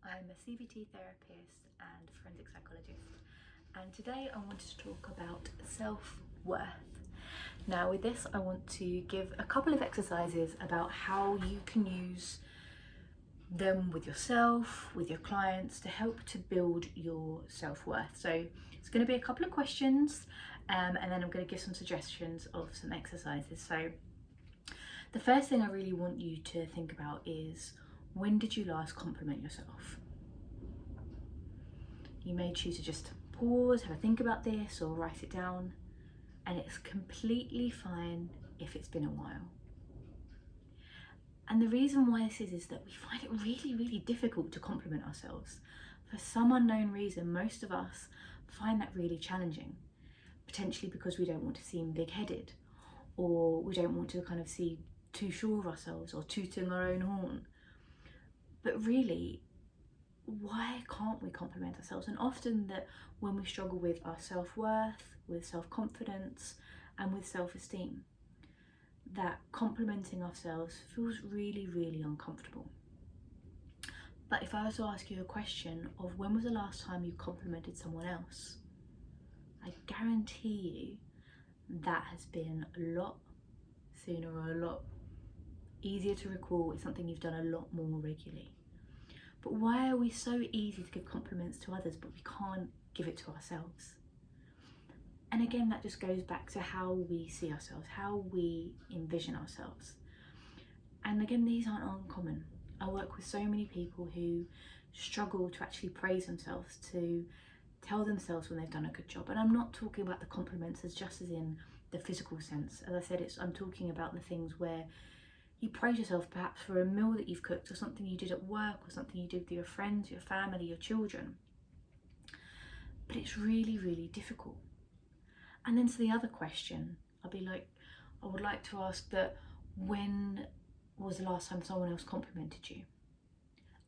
I'm a CBT therapist and forensic psychologist, and today I wanted to talk about self-worth. Now with this I want to give a couple of exercises about how you can use them with yourself, with your clients, to help to build your self-worth. So it's going to be a couple of questions and then I'm going to give some suggestions of some exercises. So the first thing I really want you to think about is, when did you last compliment yourself? You may choose to just pause, have a think about this, or write it down, and it's completely fine if it's been a while. And the reason why this is that we find it really difficult to compliment ourselves. For some unknown reason, most of us find that really challenging, potentially because we don't want to seem big-headed, or we don't want to kind of seem too sure of ourselves or tooting our own horn. But really, why can't we compliment ourselves? And often that when we struggle with our self-worth, with self-confidence and with self-esteem, that complimenting ourselves feels really uncomfortable. But if I was to ask you a question of when was the last time you complimented someone else, I guarantee you that has been a lot sooner or a lot easier to recall. It's something you've done a lot more regularly. But why are we so easy to give compliments to others, but we can't give it to ourselves? And again, that just goes back to how we see ourselves, how we envision ourselves. And again, these aren't uncommon. I work with so many people who struggle to actually praise themselves, to tell themselves when they've done a good job. And I'm not talking about the compliments as just as in the physical sense. As I said, I'm talking about the things where you praise yourself perhaps for a meal that you've cooked, or something you did at work, or something you did with your friends, your family, your children. But it's really difficult. And then to the other question, I would like to ask that, when was the last time someone else complimented you?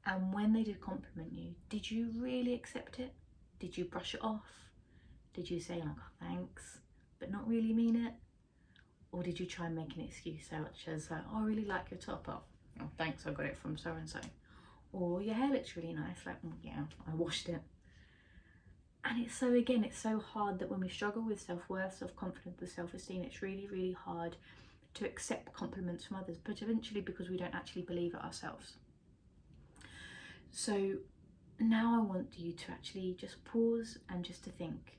And when they did compliment you, did you really accept it? Did you brush it off? Did you say like, oh, thanks, but not really mean it? Or did you try and make an excuse, such as, oh, I really like your top up. Oh, thanks, I got it from so-and-so. Or your hair looks really nice. Like, yeah, I washed it. And it's so hard that when we struggle with self-worth, self-confidence, with self-esteem, it's really hard to accept compliments from others, but eventually because we don't actually believe it ourselves. So now I want you to actually just pause and just to think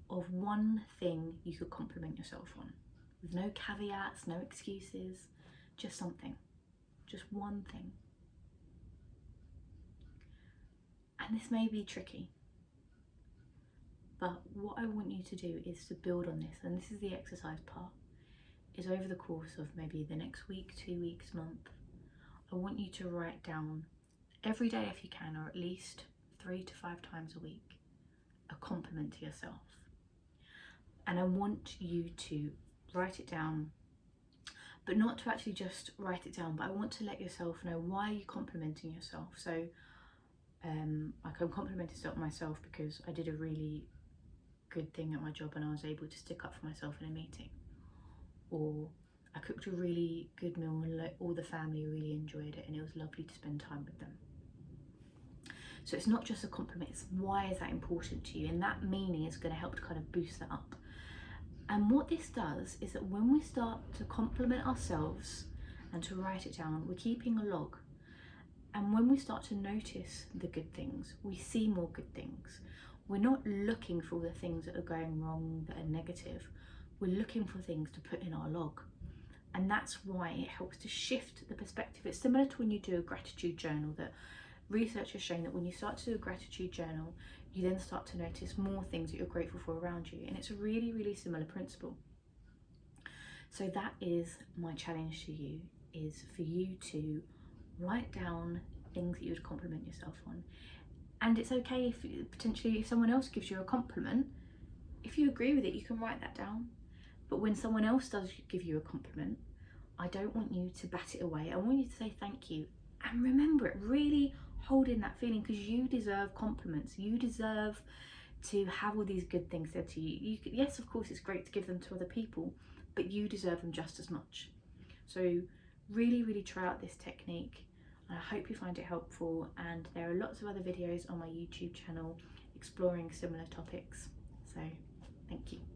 of one thing you could compliment yourself on, with no caveats, no excuses, just something, just one thing. And this may be tricky, but what I want you to do is to build on this, and this is the exercise part, is over the course of maybe the next week, 2 weeks, month, I want you to write down every day if you can, or at least 3 to 5 times a week, a compliment to yourself. And I want you to write it down, but not to actually just write it down, but I want to let yourself know why you're complimenting yourself. So I can compliment myself because I did a really good thing at my job and I was able to stick up for myself in a meeting, or I cooked a really good meal and all the family really enjoyed it and it was lovely to spend time with them. So it's not just a compliment, it's why is that important to you, and that meaning is going to help to kind of boost that up. And what this does is that when we start to compliment ourselves and to write it down, we're keeping a log. And when we start to notice the good things, we see more good things. We're not looking for all the things that are going wrong, that are negative. We're looking for things to put in our log. And that's why it helps to shift the perspective. It's similar to when you do a gratitude journal, that research has shown that when you start to do a gratitude journal, you then start to notice more things that you're grateful for around you. And it's a really similar principle. So that is my challenge to you, is for you to write down things that you would compliment yourself on. And it's okay if potentially if someone else gives you a compliment, if you agree with it, you can write that down. But when someone else does give you a compliment, I don't want you to bat it away. I want you to say thank you, and remember it, really hold in that feeling, because you deserve compliments. You deserve to have all these good things said to you. Yes, of course, it's great to give them to other people, but you deserve them just as much. So really try out this technique. I hope you find it helpful, and there are lots of other videos on my YouTube channel exploring similar topics. So thank you.